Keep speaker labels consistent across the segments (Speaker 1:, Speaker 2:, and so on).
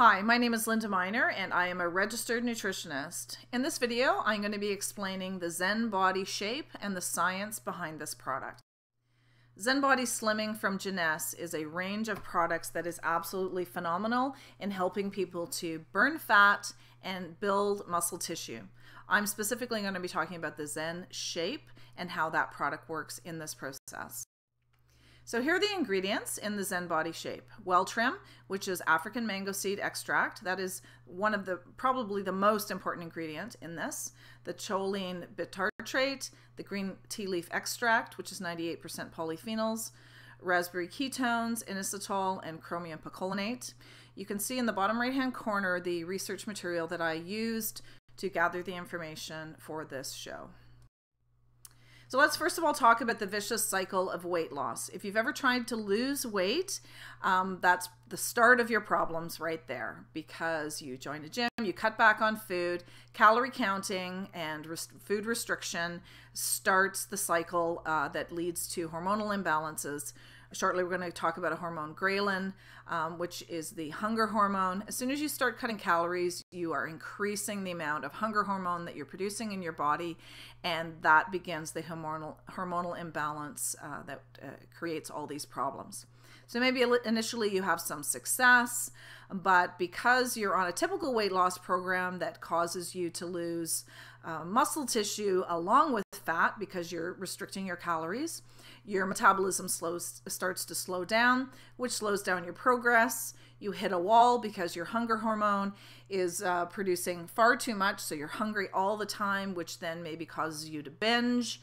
Speaker 1: Hi, my name is Linda Miner and I am a registered nutritionist. In this video, I'm going to be explaining the ZEN Body Shape and the science behind this product. ZEN Body Slimming from Jeunesse is a range of products that is absolutely phenomenal in helping people to burn fat and build muscle tissue. I'm specifically going to be talking about the ZEN Shape and how that product works in this process. So here are the ingredients in the ZEN Body Shape. Well trim, which is African mango seed extract. That is one of probably the most important ingredient in this. The choline bitartrate, the green tea leaf extract, which is 98% polyphenols, raspberry ketones, inositol, and chromium picolinate. You can see in the bottom right-hand corner the research material that I used to gather the information for this show. So let's first of all talk about the vicious cycle of weight loss. If you've ever tried to lose weight, that's the start of your problems right there, because you join a gym, you cut back on food, calorie counting and food restriction starts the cycle that leads to hormonal imbalances. Shortly, we're going to talk about a hormone, ghrelin, which is the hunger hormone. As soon as you start cutting calories, you are increasing the amount of hunger hormone that you're producing in your body, and that begins the hormonal imbalance that creates all these problems. So maybe initially you have some success, but because you're on a typical weight loss program that causes you to lose muscle tissue along with fat because you're restricting your calories, your metabolism starts to slow down, which slows down your progress. You hit a wall because your hunger hormone is producing far too much, so you're hungry all the time, which then maybe causes you to binge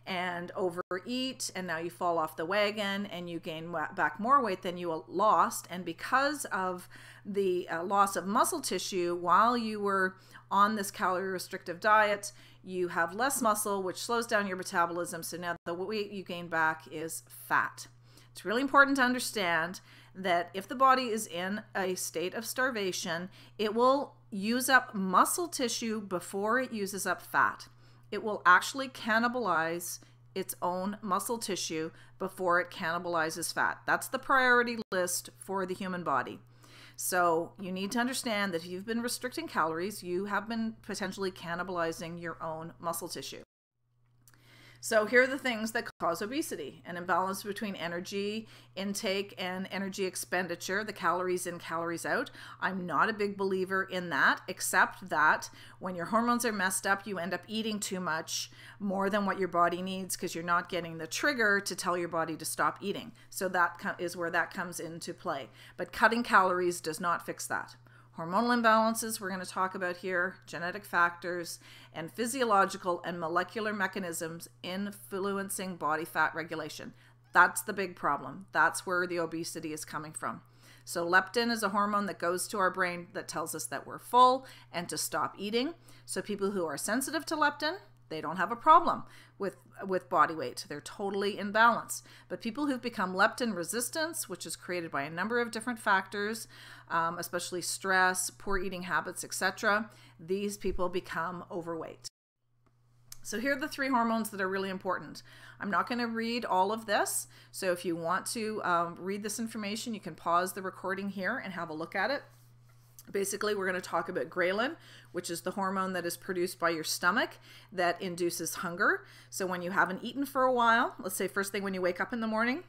Speaker 1: and overeat, and now you fall off the wagon and you gain back more weight than you lost. And because of the loss of muscle tissue while you were on this calorie restrictive diet, you have less muscle, which slows down your metabolism. So now the weight you gain back is fat. It's really important to understand that if the body is in a state of starvation, it will use up muscle tissue before it uses up fat. It will actually cannibalize its own muscle tissue before it cannibalizes fat. That's the priority list for the human body. So you need to understand that if you've been restricting calories, you have been potentially cannibalizing your own muscle tissue. So here are the things that cause obesity: an imbalance between energy intake and energy expenditure, the calories in, calories out. I'm not a big believer in that, except that when your hormones are messed up, you end up eating too much, more than what your body needs, because you're not getting the trigger to tell your body to stop eating. So that is where that comes into play. But cutting calories does not fix that. Hormonal imbalances we're going to talk about here, genetic factors, and physiological and molecular mechanisms influencing body fat regulation. That's the big problem. That's where the obesity is coming from. So leptin is a hormone that goes to our brain that tells us that we're full and to stop eating. So people who are sensitive to leptin, they don't have a problem with body weight. They're totally in balance. But people who've become leptin resistance, which is created by a number of different factors, especially stress, poor eating habits, etc., these people become overweight. So here are the three hormones that are really important. I'm not going to read all of this. So if you want to read this information, you can pause the recording here and have a look at it. Basically, we're going to talk about ghrelin, which is the hormone that is produced by your stomach that induces hunger. So when you haven't eaten for a while, let's say first thing when you wake up in the morning,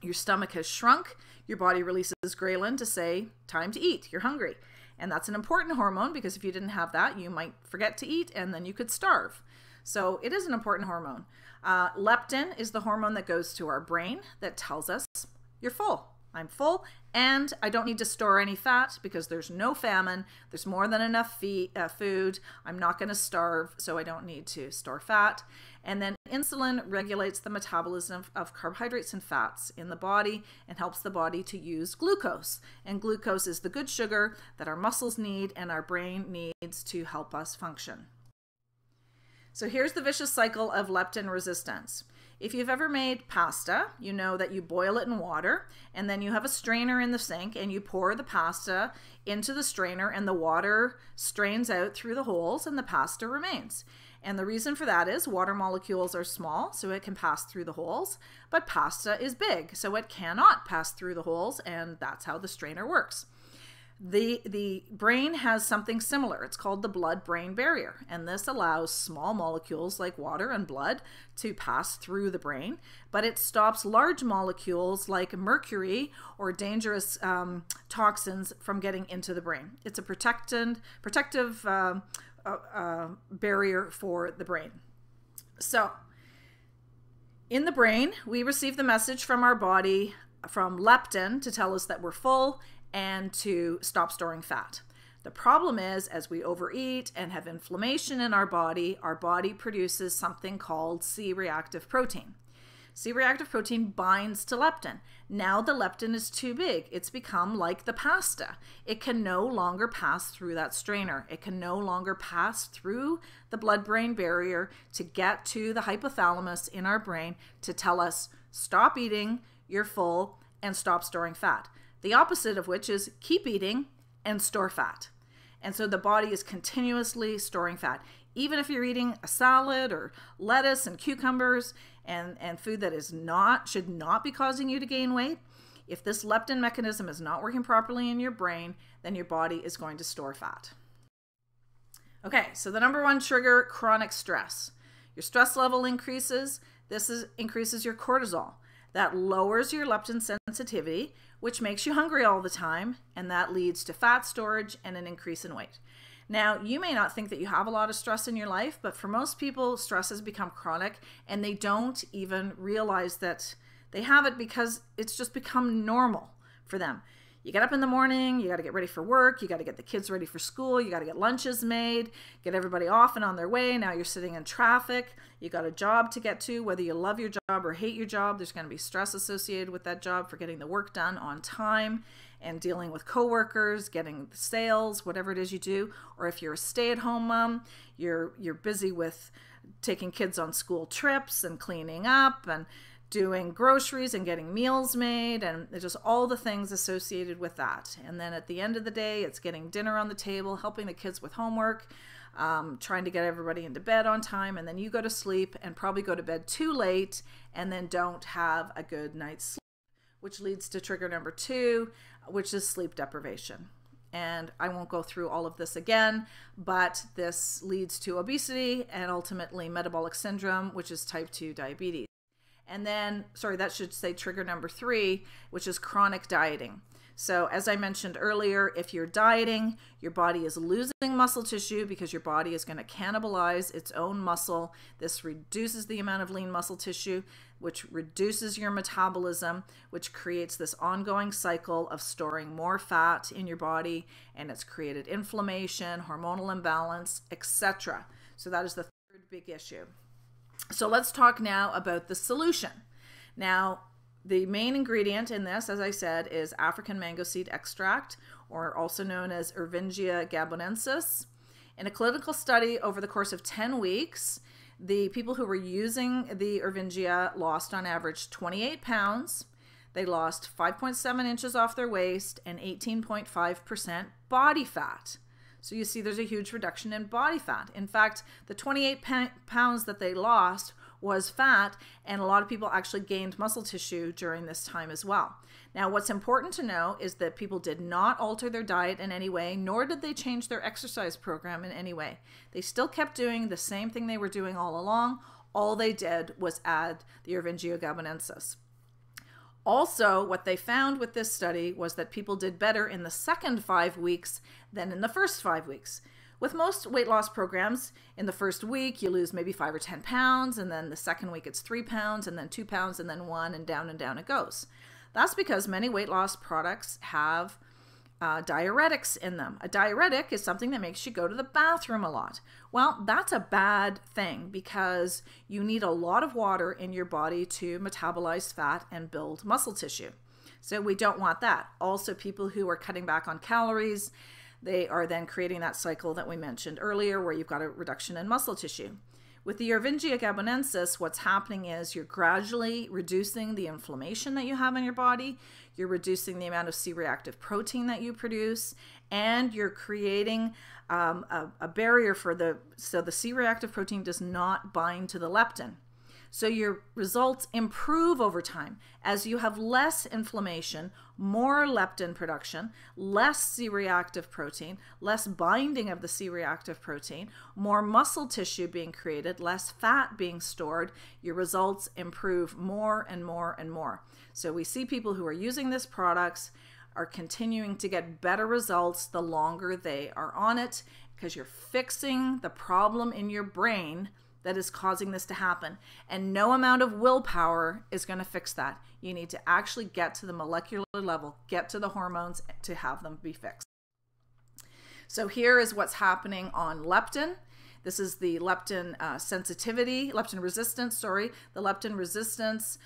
Speaker 1: your stomach has shrunk, your body releases ghrelin to say, time to eat, you're hungry. And that's an important hormone, because if you didn't have that, you might forget to eat and then you could starve. So it is an important hormone. Leptin is the hormone that goes to our brain that tells us you're full. I'm full and I don't need to store any fat because there's no famine. There's more than enough food. I'm not going to starve, so I don't need to store fat. And then insulin regulates the metabolism of carbohydrates and fats in the body and helps the body to use glucose. And glucose is the good sugar that our muscles need and our brain needs to help us function. So here's the vicious cycle of leptin resistance. If you've ever made pasta, you know that you boil it in water and then you have a strainer in the sink and you pour the pasta into the strainer and the water strains out through the holes and the pasta remains. And the reason for that is water molecules are small, so it can pass through the holes, but pasta is big, so it cannot pass through the holes, and that's how the strainer works. The brain has something similar. It's called the blood-brain barrier, and this allows small molecules like water and blood to pass through the brain, but it stops large molecules like mercury or dangerous toxins from getting into the brain. It's a protective barrier for the brain. So in the brain, we receive the message from our body from leptin to tell us that we're full and to stop storing fat. The problem is, as we overeat and have inflammation in our body produces something called C-reactive protein. C-reactive protein binds to leptin. Now the leptin is too big. It's become like the pasta. It can no longer pass through that strainer. It can no longer pass through the blood-brain barrier to get to the hypothalamus in our brain to tell us, stop eating, you're full, and stop storing fat. The opposite of which is keep eating and store fat. And so the body is continuously storing fat. Even if you're eating a salad or lettuce and cucumbers and food that should not be causing you to gain weight, if this leptin mechanism is not working properly in your brain, then your body is going to store fat. Okay, so the number one trigger, chronic stress. Your stress level increases. Increases your cortisol. That lowers your leptin sensitivity, which makes you hungry all the time, and that leads to fat storage and an increase in weight. Now, you may not think that you have a lot of stress in your life, but for most people, stress has become chronic, and they don't even realize that they have it because it's just become normal for them. You get up in the morning, you got to get ready for work, you got to get the kids ready for school, you got to get lunches made, get everybody off and on their way. Now you're sitting in traffic, you got a job to get to, whether you love your job or hate your job, there's going to be stress associated with that job for getting the work done on time and dealing with coworkers, getting sales, whatever it is you do. Or if you're a stay-at-home mom, you're busy with taking kids on school trips and cleaning up and doing groceries and getting meals made, and just all the things associated with that. And then at the end of the day, it's getting dinner on the table, helping the kids with homework, trying to get everybody into bed on time, and then you go to sleep and probably go to bed too late and then don't have a good night's sleep, which leads to trigger number 2, which is sleep deprivation. And I won't go through all of this again, but this leads to obesity and ultimately metabolic syndrome, which is type 2 diabetes. And then, sorry, that should say trigger number 3, which is chronic dieting. So as I mentioned earlier, if you're dieting, your body is losing muscle tissue because your body is going to cannibalize its own muscle. This reduces the amount of lean muscle tissue, which reduces your metabolism, which creates this ongoing cycle of storing more fat in your body, and it's created inflammation, hormonal imbalance, etc. So that is the third big issue. So let's talk now about the solution. Now, the main ingredient in this, as I said, is African mango seed extract, or also known as Ervingia gabonensis. In a clinical study over the course of 10 weeks, the people who were using the Ervingia lost on average 28 pounds. They lost 5.7 inches off their waist and 18.5% body fat. So you see there's a huge reduction in body fat. In fact, the 28 pounds that they lost was fat, and a lot of people actually gained muscle tissue during this time as well. Now, what's important to know is that people did not alter their diet in any way, nor did they change their exercise program in any way. They still kept doing the same thing they were doing all along. All they did was add the Ervingia gabonensis. Also, what they found with this study was that people did better in the second 5 weeks than in the first 5 weeks. With most weight loss programs, in the first week, you lose maybe 5 or 10 pounds, and then the second week it's 3 pounds, and then 2 pounds, and then 1, and down it goes. That's because many weight loss products have diuretics in them. A diuretic is something that makes you go to the bathroom a lot. Well, that's a bad thing because you need a lot of water in your body to metabolize fat and build muscle tissue. So we don't want that. Also, people who are cutting back on calories, they are then creating that cycle that we mentioned earlier where you've got a reduction in muscle tissue. With the Ervingia gabonensis, what's happening is you're gradually reducing the inflammation that you have in your body, you're reducing the amount of C-reactive protein that you produce, and you're creating a barrier so the C-reactive protein does not bind to the leptin. So your results improve over time as you have less inflammation, more leptin production, less C-reactive protein, less binding of the C-reactive protein, more muscle tissue being created, less fat being stored. Your results improve more and more and more. So we see people who are using these products are continuing to get better results the longer they are on it, because you're fixing the problem in your brain that is causing this to happen. And no amount of willpower is going to fix that. You need to actually get to the molecular level, get to the hormones to have them be fixed. So here is what's happening on leptin. This is the leptin sensitivity, leptin resistance, sorry. The leptin resistance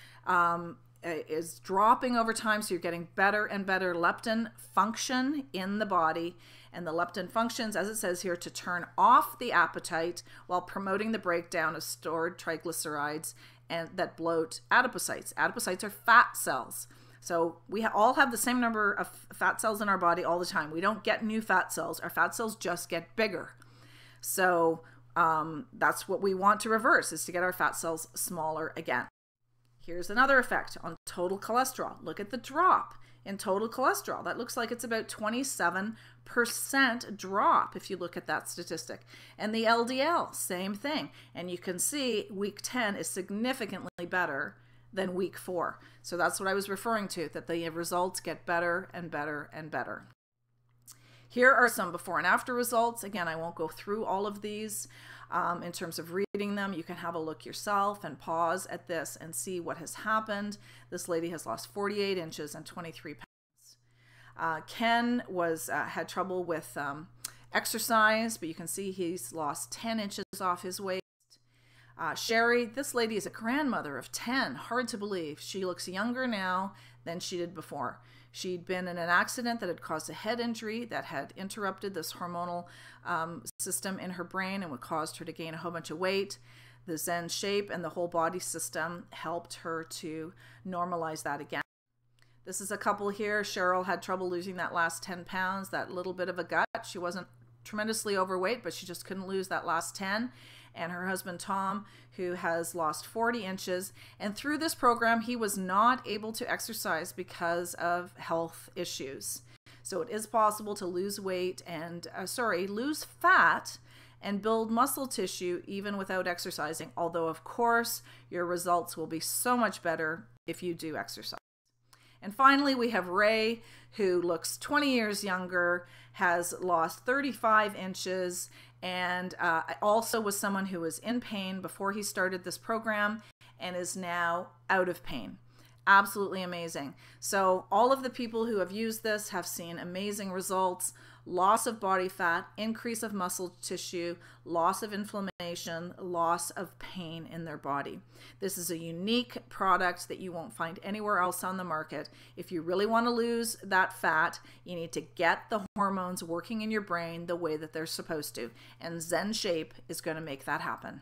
Speaker 1: is dropping over time, so you're getting better and better leptin function in the body. And the leptin functions, as it says here, to turn off the appetite while promoting the breakdown of stored triglycerides and that bloat adipocytes. Adipocytes are fat cells. So we all have the same number of fat cells in our body all the time. We don't get new fat cells. Our fat cells just get bigger. So that's what we want to reverse, is to get our fat cells smaller again. Here's another effect on total cholesterol. Look at the drop in total cholesterol. That looks like it's about 27% drop if you look at that statistic. And the LDL, same thing. And you can see week 10 is significantly better than week 4. So that's what I was referring to, that the results get better and better and better. Here are some before and after results. Again, I won't go through all of these in terms of reading them. You can have a look yourself and pause at this and see what has happened. This lady has lost 48 inches and 23 pounds. Ken had trouble with exercise, but you can see he's lost 10 inches off his waist. Sherry, this lady is a grandmother of 10. Hard to believe. She looks younger now than she did before. She'd been in an accident that had caused a head injury that had interrupted this hormonal system in her brain and would caused her to gain a whole bunch of weight. The Zen shape and the whole body system helped her to normalize that again. This is a couple here. Cheryl had trouble losing that last 10 pounds, that little bit of a gut. She wasn't tremendously overweight, but she just couldn't lose that last 10. And her husband, Tom, who has lost 40 inches. And through this program, he was not able to exercise because of health issues. So it is possible to lose weight and, lose fat and build muscle tissue even without exercising. Although, of course, your results will be so much better if you do exercise. And finally, we have Ray, who looks 20 years younger, has lost 35 inches, and also was someone who was in pain before he started this program and is now out of pain. Absolutely amazing. So all of the people who have used this have seen amazing results: loss of body fat, increase of muscle tissue, loss of inflammation, loss of pain in their body. This is a unique product that you won't find anywhere else on the market. If you really want to lose that fat, you need to get the hormones working in your brain the way that they're supposed to. And Zen Shape is going to make that happen.